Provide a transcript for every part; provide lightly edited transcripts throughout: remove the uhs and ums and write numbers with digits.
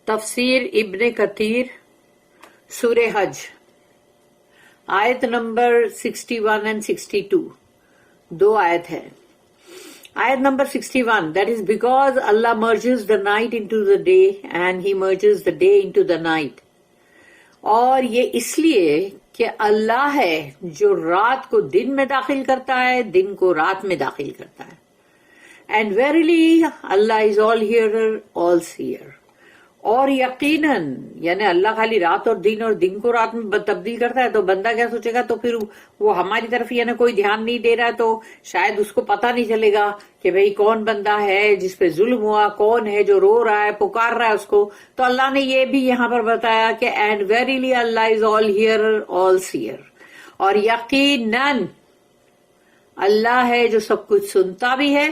تفسیر ابن کثیر سورہ حج آیت نمبر 61 and 62 دو آیت ہے. آیت number 61 that is because Allah merges the night into the day and he merges the day into the night. اور یہ اس لیے کہ اللہ ہے جو رات کو دن میں داخل کرتا ہے دن کو رات میں داخل کرتا ہے. And verily Allah is all hearer all seer. اور یقیناً یعنی اللہ خالی رات اور دن کو رات میں تبدیل کرتا ہے تو بندہ کیا سوچے گا تو پھر وہ ہماری طرف یعنی کوئی دھیان نہیں دے رہا تو شاید اس کو پتہ نہیں چلے گا کہ بھئی کون بندہ ہے جس پہ ظلم ہوا, کون ہے جو رو رہا ہے پکار رہا ہے اس کو. تو اللہ نے یہ بھی یہاں پر بتایا کہ and verily Allah is all hearer all seer, اور یقیناً اللہ ہے جو سب کچھ سنتا بھی ہے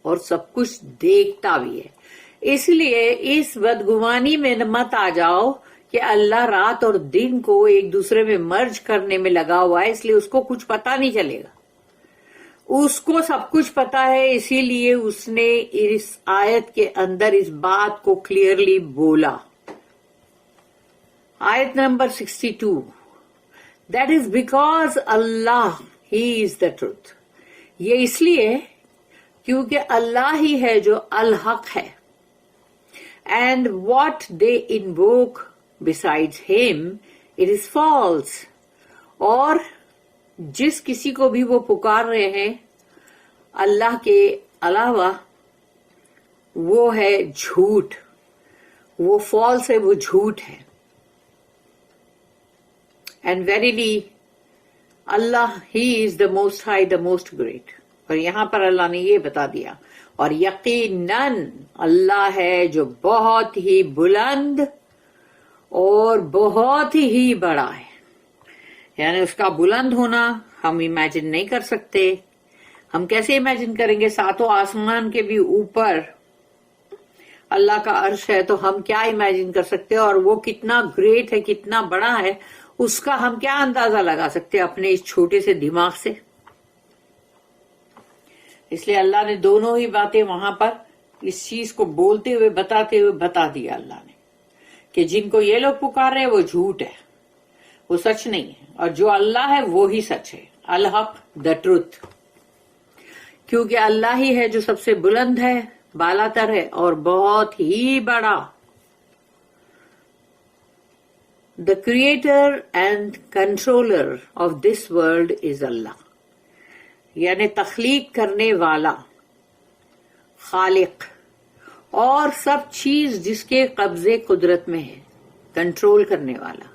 اور سب کچھ دیکھتا بھی ہے. اس لیے اس بدگمانی میں مت آ جاؤ کہ اللہ رات اور دن کو ایک دوسرے میں مرج کرنے میں لگا ہوا ہے اس لیے اس کو کچھ پتا نہیں چلے گا. اس کو سب کچھ پتا ہے, اسی لیے اس نے اس آیت کے اندر اس بات کو کلیئرلی بولا. آیت number 62 That is because Allah He is the truth. یہ اس لیے کیونکہ اللہ ہی ہے جو الحق ہے. And what they invoke besides him, it is false. اور جس کسی کو بھی وہ پکار رہے ہیں اللہ کے علاوہ وہ ہے جھوٹ, وہ false ہے, وہ جھوٹ ہے. And verily Allah He is the most high, the most great. اور یہاں پر اللہ نے یہ بتا دیا اور یقیناً اللہ ہے جو بہت ہی بلند اور بہت ہی بڑا ہے. یعنی اس کا بلند ہونا ہم امیجن نہیں کر سکتے. ہم کیسے امیجن کریں گے؟ ساتوں آسمان کے بھی اوپر اللہ کا عرش ہے تو ہم کیا امیجن کر سکتے اور وہ کتنا گریٹ ہے, کتنا بڑا ہے, اس کا ہم کیا اندازہ لگا سکتے اپنے اس چھوٹے سے دماغ سے. اس لیے اللہ نے دونوں ہی باتیں وہاں پر اس چیز کو بولتے ہوئے بتاتے ہوئے بتا دیا اللہ نے کہ جن کو یہ لوگ پکار رہے ہیں وہ جھوٹ ہے, وہ سچ نہیں ہے, اور جو اللہ ہے وہی سچ ہے, الحق دا ٹروتھ. کیونکہ اللہ ہی ہے جو سب سے بلند ہے, بالا تر ہے اور بہت ہی بڑا. The creator and controller of this world is Allah. یعنی تخلیق کرنے والا, خالق, اور سب چیز جس کے قبضے قدرت میں ہے, کنٹرول کرنے والا.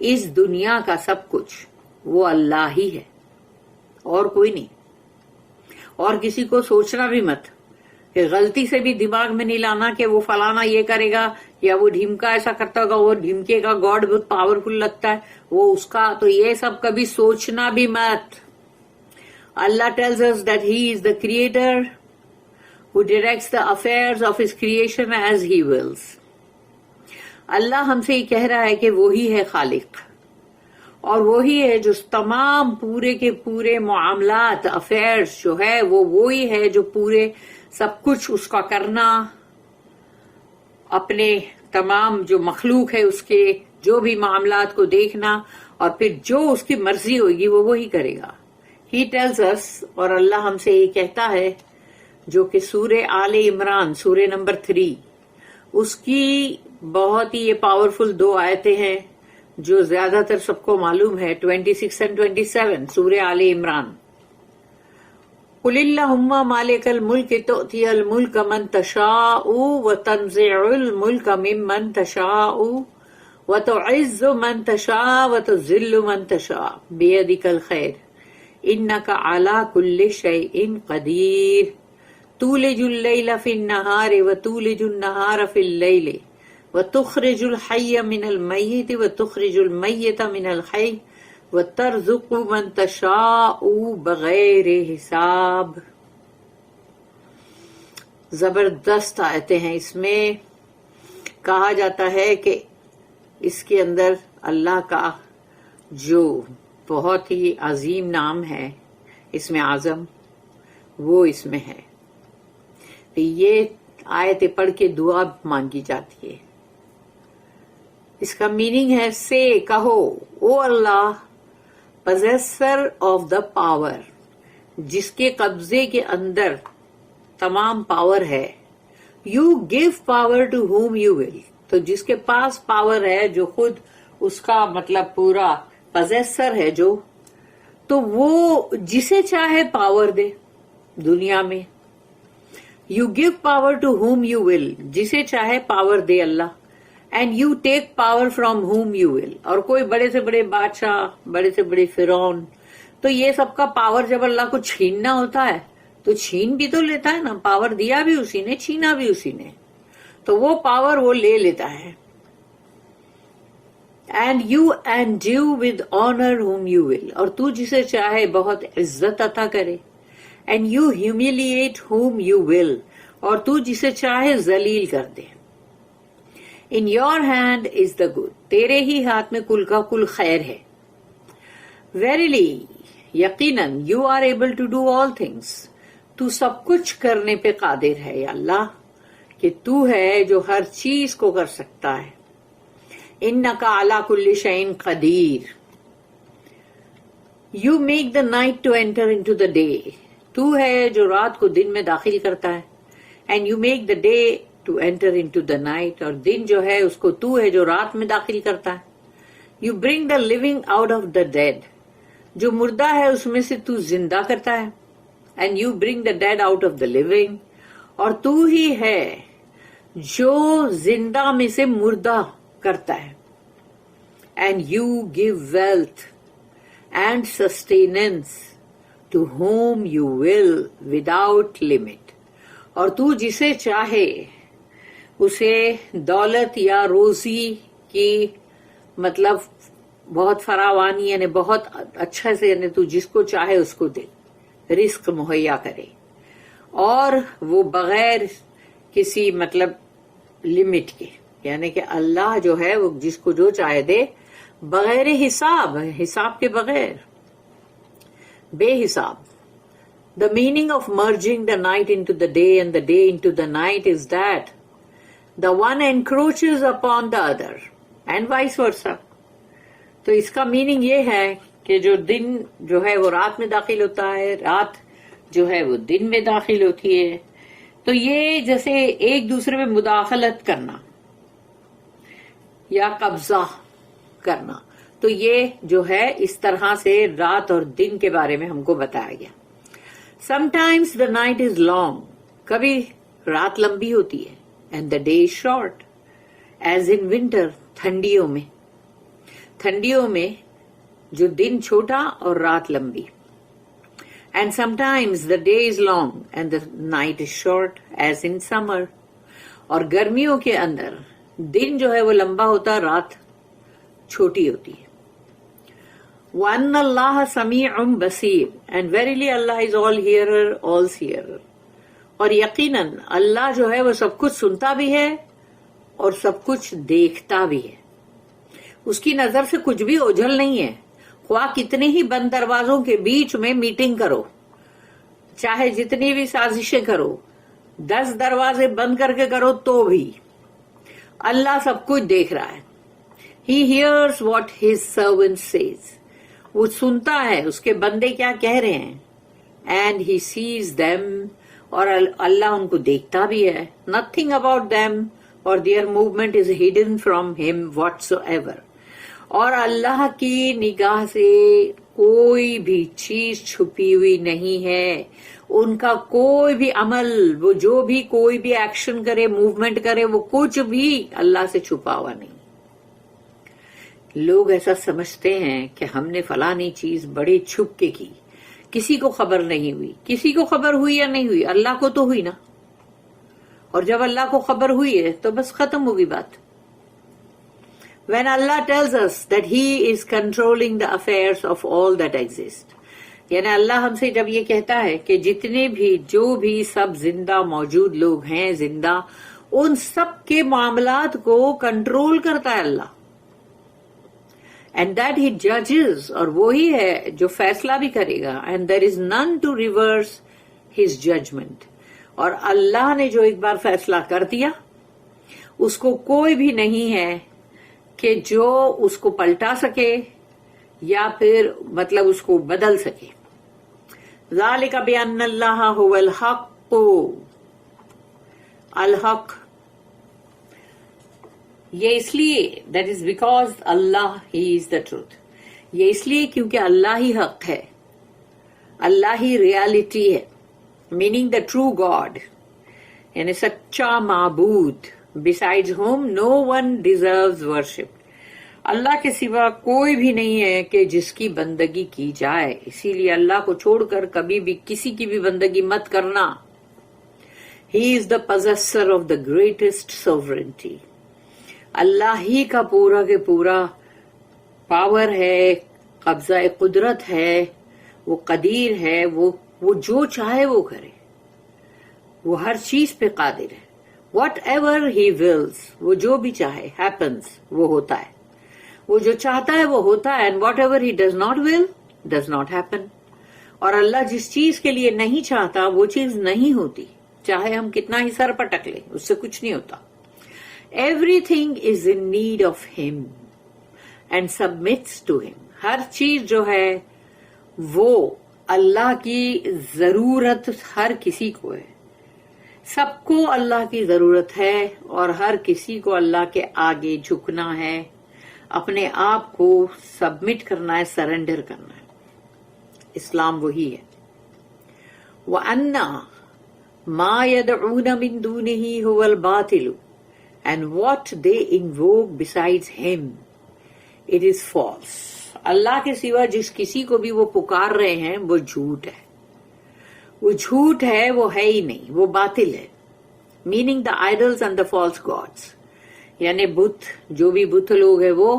اس دنیا کا سب کچھ وہ اللہ ہی ہے اور کوئی نہیں. اور کسی کو سوچنا بھی مت کہ غلطی سے بھی دماغ میں نہیں لانا کہ وہ فلانا یہ کرے گا یا وہ ڈھمکا ایسا کرتا ہوگا, وہ ڈھمکے کا گاڈ بہت پاورفل لگتا ہے وہ اس کا, تو یہ سب کبھی سوچنا بھی مت. Allah tells us that He is the creator who directs the affairs of His creation as He wills. اللہ ہم سے یہ کہہ رہا ہے کہ وہی ہے خالق اور وہی ہے جو تمام پورے کے پورے معاملات, افیئرز جو ہے وہ وہی ہے جو پورے سب کچھ اس کا کرنا, اپنے تمام جو مخلوق ہے اس کے جو بھی معاملات کو دیکھنا, اور پھر جو اس کی مرضی ہوگی وہ وہی کرے گا. He tells us, اور اللہ ہم سے یہ کہتا ہے جو کہ سورہ آل عمران سورہ نمبر 3 اس کی بہت ہی یہ پاورفل دو آیتیں ہیں جو زیادہ تر سب کو معلوم ہے, 26 and 27 سورہ آل عمران. قُلِ اللَّهُمَّ مَالِكَ الْمُلْكِ تُؤْتِيَ الْمُلْكَ مَنْ تَشَاءُ وَتَنزِعُ الْمُلْكَ مِمَّنْ تَشَاءُ وَتُعِزُّ مَنْ تَشَاءُ وَتُذِلُّ مَنْ تَشَاءُ بِيَدِكَ الْخَيْرُ انک علی کل شیء قدیر تولج اللیل فی النہار وتولج النہار فی اللیل وتخرج الحی من المیت وتخرج المیت من الحی وترزق من تشاء بغیر حساب. زبردست آیتیں ہیں. اس میں کہا جاتا ہے کہ اس کے اندر اللہ کا جو بہت ہی عظیم نام ہے, اس میں اعظم, وہ اس میں ہے. یہ آیتیں پڑھ کے دعا مانگی جاتی ہے اس کا میننگ ہے سے کہو او اللہ possessor of the power, جس کے قبضے کے اندر تمام پاور ہے. You give power to whom you will. تو جس کے پاس پاور ہے جو خود اس کا مطلب پورا possessor ہے جو، تو وہ جسے چاہے پاور دے دنیا میں. You give power to whom you will. جسے چاہے power they Allah. And you take power from whom you will. اور کوئی بڑے سے بڑے بادشاہ، بڑے سے بڑے فرعون، تو یہ سب کا پاور جب اللہ کو چھیننا ہوتا ہے تو چھین بھی تو لیتا ہے نا. پاور دیا بھی اسی نے، چھینا بھی اسی نے، تو وہ پاور وہ لے لیتا ہے. And you endue with honor whom you will. اور تو جسے چاہے بہت عزت عطا کرے. And you humiliate whom you will. اور تو جسے چاہے ذلیل کر دے. In your hand is the good. تیرے ہی ہاتھ میں کل کا کل خیر ہے. Verily, یقیناً you are able to do all things. تو سب کچھ کرنے پہ قادر ہے یا اللہ، کہ تو ہے جو ہر چیز کو کر سکتا ہے. اِنَّكَ عَلَى كُلِّ شَيْءٍ قَدِيرٌ. You make the night to enter into the day. تو ہے جو رات کو دن میں داخل کرتا ہے. And you make the day to enter into the night. اور دن جو ہے اس کو تو ہے جو رات میں داخل کرتا ہے. You bring the living out of the dead. جو مردہ ہے اس میں سے تو زندہ کرتا ہے. And you bring the dead out of the living. اور تو ہی ہے جو زندہ میں سے مردہ کرتا ہے. And you give wealth and sustenance to whom you will without limit. اور تو جسے چاہے اسے دولت یا روزی کی مطلب بہت فراوانی، یعنی بہت اچھا سے، یعنی تو جس کو چاہے اس کو دے، رزق مہیا کرے، اور وہ بغیر کسی مطلب لمٹ کے. یعنی کہ اللہ جو ہے وہ جس کو جو چاہے دے، بغیر حساب، حساب کے بغیر، بے حساب. The meaning of merging the night into the day and the day into the night is that the one encroaches upon the other and vice versa. تو اس کا میننگ یہ ہے کہ جو دن جو ہے وہ رات میں داخل ہوتا ہے، رات جو ہے وہ دن میں داخل ہوتی ہے. تو یہ جیسے ایک دوسرے میں مداخلت کرنا یا قبضہ کرنا، تو یہ جو ہے اس طرح سے رات اور دن کے بارے میں ہم کو بتایا گیا. Sometimes the night is long. کبھی رات لمبی ہوتی ہے. And the day is short. As in winter. ٹھنڈیوں میں، ٹھنڈیوں میں جو دن چھوٹا اور رات لمبی. And sometimes the day is long and the night is short. As in summer. اور گرمیوں کے اندر دن جو ہے وہ لمبا ہوتا، رات چھوٹی ہوتی ہے. وَأَنَّ اللَّهَ سَمِيعٌ بَصِيرٌ. And verily Allah is all hearer, all seer. اور یقیناً اللہ جو ہے وہ سب کچھ سنتا بھی ہے اور سب کچھ دیکھتا بھی ہے. اس کی نظر سے کچھ بھی اوجھل نہیں ہے. خواہ کتنے ہی بند دروازوں کے بیچ میں میٹنگ کرو، چاہے جتنی بھی سازشیں کرو، 10 دروازے بند کر کے کرو تو بھی اللہ سب کچھ دیکھ رہا ہے. He hears what his servant says. وہ سنتا ہے اس کے بندے کیا کہہ رہے ہیں. And he sees them. اور اللہ ان کو دیکھتا بھی ہے. Nothing about them or their movement is hidden from him whatsoever. اور اللہ کی نگاہ سے کوئی بھی چیز چھپی ہوئی نہیں ہے. ان کا کوئی بھی عمل، وہ جو بھی کوئی بھی ایکشن کرے، موومنٹ کرے، وہ کچھ بھی اللہ سے چھپا ہوا نہیں. لوگ ایسا سمجھتے ہیں کہ ہم نے فلانی چیز بڑے چھپ کے کی، کسی کو خبر نہیں ہوئی. کسی کو خبر ہوئی یا نہیں ہوئی، اللہ کو تو ہوئی نا. اور جب اللہ کو خبر ہوئی ہے تو بس ختم ہوگی بات. When Allah tells us that He is controlling the affairs of all that exist. یعنی اللہ ہم سے جب یہ کہتا ہے کہ جتنے بھی جو بھی سب زندہ موجود لوگ ہیں، زندہ، ان سب کے معاملات کو کنٹرول کرتا ہے اللہ. And that he judges. اور وہی ہے جو فیصلہ بھی کرے گا. And there is none to reverse his judgment. اور اللہ نے جو ایک بار فیصلہ کر دیا اس کو کوئی بھی نہیں ہے کہ جو اس کو پلٹا سکے یا پھر مطلب اس کو بدل سکے. ذالک بان اللہ هو الحق، الحق یہ اس لیے that is because Allah he is the truth. یہ اس لیے کیونکہ اللہ ہی حق ہے، اللہ ہی ریالٹی ہے، میننگ دا ٹرو گاڈ، یعنی سچا معبود. بسائڈز ہوم نو ون ڈیزروز ورشپ. اللہ کے سوا کوئی بھی نہیں ہے کہ جس کی بندگی کی جائے، اسی لیے اللہ کو چھوڑ کر کبھی بھی کسی کی بھی بندگی مت کرنا. He is the possessor of the greatest sovereignty. اللہ ہی کا پورا کے پورا پاور ہے، قبضہ قدرت ہے، وہ قدیر ہے، وہ جو چاہے وہ کرے، وہ ہر چیز پہ قادر ہے. واٹ ایور ہی ولز، وہ جو بھی چاہے ہیپنز، وہ ہوتا ہے. وہ جو چاہتا ہے وہ ہوتا ہے. And what ever he does not will does not happen. اور اللہ جس چیز کے لیے نہیں چاہتا وہ چیز نہیں ہوتی، چاہے ہم کتنا ہی سر پٹک لیں، اس سے کچھ نہیں ہوتا. Every thing is in need of ہم اینڈ سبمٹس ٹو ہم. ہر چیز جو ہے وہ اللہ کی ضرورت ہر کسی کو ہے. سب کو اللہ کی ضرورت ہے اور ہر کسی کو اللہ کے آگے جھکنا ہے، اپنے آپ کو سبمٹ کرنا ہے، سرنڈر کرنا ہے. اسلام وہی ہے. وَأَنَّ مَا يَدْعُونَ مِن دُونِهِ هُوَ الْبَاطِلُ and what they invoke besides him it is false. اللہ کے سوا جس کسی کو بھی وہ پکار رہے ہیں وہ جھوٹ ہے، وہ جھوٹ ہے، وہ ہے ہی نہیں، وہ باطل ہے. Meaning the idols and the false gods, یعنی بت، جو بھی بت لوگ ہیں وہ،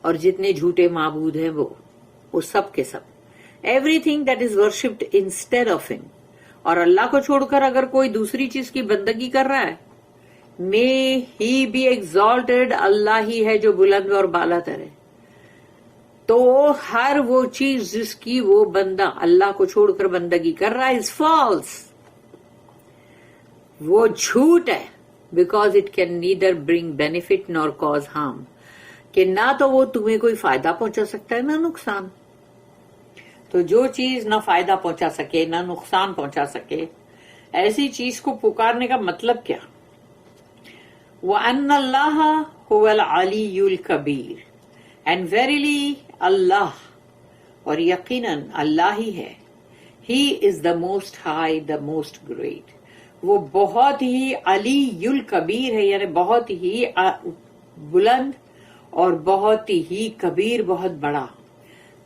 اور جتنے جھوٹے معبود ہیں وہ سب کے سب. Everything that is worshipped instead of ہم. اور اللہ کو چھوڑ کر اگر کوئی دوسری چیز کی بندگی کر رہا ہے، مے ہی بی ایگزالٹڈ، اللہ ہی ہے جو بلند اور بالا تر ہے. تو ہر وہ چیز جس کی وہ بندہ اللہ کو چھوڑ کر بندگی کر رہا ہے از فالس، وہ جھوٹ ہے. Because it can neither bring benefit Noor cause harm, کہ نہ تو وہ تمہیں کوئی فائدہ پہنچا سکتا ہے نہ نقصان. تو جو چیز نہ فائدہ پہنچا سکے نہ نقصان پہنچا سکے، ایسی چیز کو پکارنے کا مطلب کیا؟ وَأَنَّ اللَّهَ هُوَ الْعَلِيُّ الْكَبِيرُ. And verily Allah، اور یقیناً اللہ ہی ہے، He is the most high, the most great. وہ بہت ہی علی الکبیر ہے، یعنی بہت ہی بلند اور بہت ہی کبیر، بہت بڑا.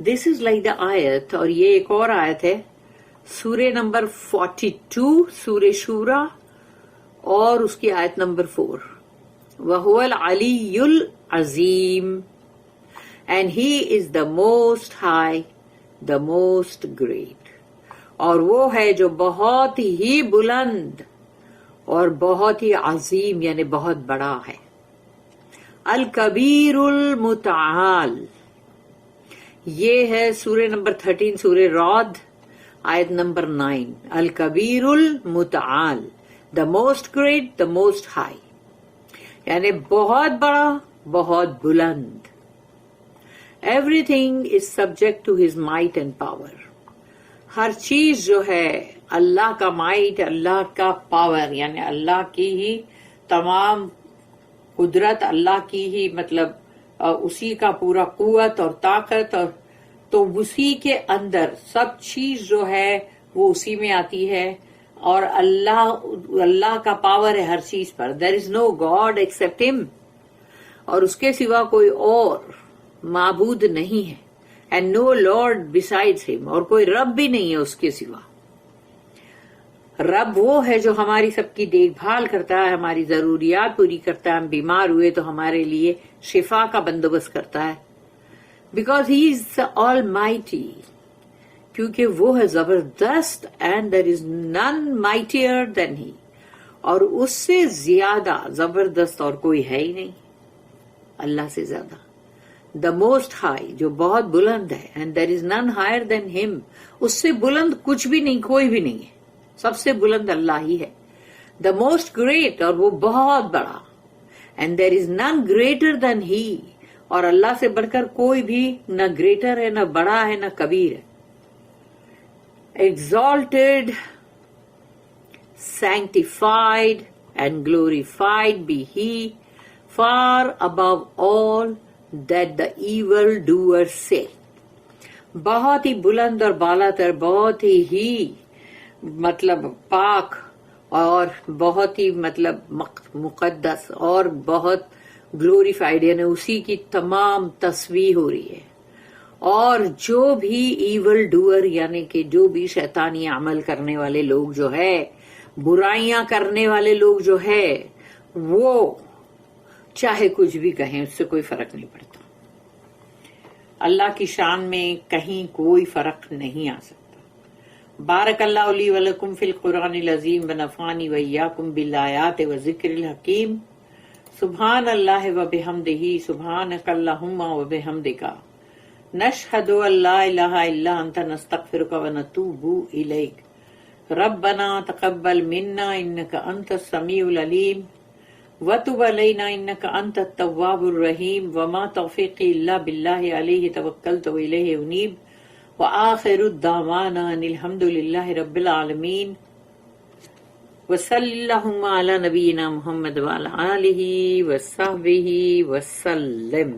دس از لائک دا آیت. اور یہ ایک اور آیت ہے سورہ نمبر 42 سورہ شورا، اور اس کی آیت نمبر 4. وَهُوَ الْعَلِيُّ الْعَظِيمُ and he is the most high, the most great. اور وہ ہے جو بہت ہی بلند اور بہت ہی عظیم، یعنی بہت بڑا ہے. الکبیر المتعال، یہ ہے سورہ نمبر 13 سورہ رعد، آیت number 9. Al Kabeer المتعال، the most great, the most high، یعنی بہت بڑا، بہت بلند. Everything is subject to his might and power. ہر چیز جو ہے اللہ کا مائٹ، اللہ کا پاور، یعنی اللہ کی ہی تمام قدرت، اللہ کی ہی مطلب اسی کا پورا قوت اور طاقت، اور تو اسی کے اندر سب چیز جو ہے وہ اسی میں آتی ہے. اور اللہ کا پاور ہے ہر چیز پر. There is no God except him، اور اس کے سوا کوئی اور معبود نہیں ہے. And no Lord besides him، اور کوئی رب بھی نہیں ہے اس کے سوا. رب وہ ہے جو ہماری سب کی دیکھ بھال کرتا ہے، ہماری ضروریات پوری کرتا ہے. ہم بیمار ہوئے تو ہمارے لیے شفا کا بندوبست کرتا ہے. Because he is the Almighty، کیونکہ وہ ہے زبردست. And there is none mightier than he، اور اس سے زیادہ زبردست اور کوئی ہے ہی نہیں اللہ سے زیادہ. The most high، جو بہت بلند ہے. And there is none higher than him، اس سے بلند کچھ بھی نہیں، کوئی بھی نہیں ہے. سب سے بلند اللہ ہی ہے. The most great، اور وہ بہت بڑا. And there is none greater than he، اور اللہ سے بڑھ کر کوئی بھی نہ گریٹر ہے، نہ بڑا ہے، نہ کبیر ہے. Exalted, sanctified and glorified be he, far above all that the evil doers say. بہت ہی بلند اور بالا تر، بہت ہی مطلب پاک اور بہت ہی مطلب مقدس اور بہت گلوریفائڈ، یعنی اسی کی تمام تسبیح ہو رہی ہے. اور جو بھی ایول ڈوئر یعنی کہ جو بھی شیطانی عمل کرنے والے لوگ جو ہے، برائیاں کرنے والے لوگ جو ہے، وہ چاہے کچھ بھی کہیں اس سے کوئی فرق نہیں پڑتا. اللہ کی شان میں کہیں کوئی فرق نہیں آ سکتا. بارک اللہ لی ولکم فی القرآن العظیم ونفعنی وإیاکم بالآیات والذکر الحکیم. سبحان اللہ وبحمدہ، سبحانک اللہم وبحمدک، نشہد ان لا الہ الا انت نستغفرک ونتوب الیک. ربنا تقبل منا انک انت السمیع العلیم وتب علینا انک انت التواب الرحیم. وما توفیقی الا باللہ علیہ توکلت والیہ انیب. وآخر الدعوانا ان الحمد للہ رب العالمین. وصلی اللہم علی نبینا محمد وعلی آلہ وصحبہ وسلم.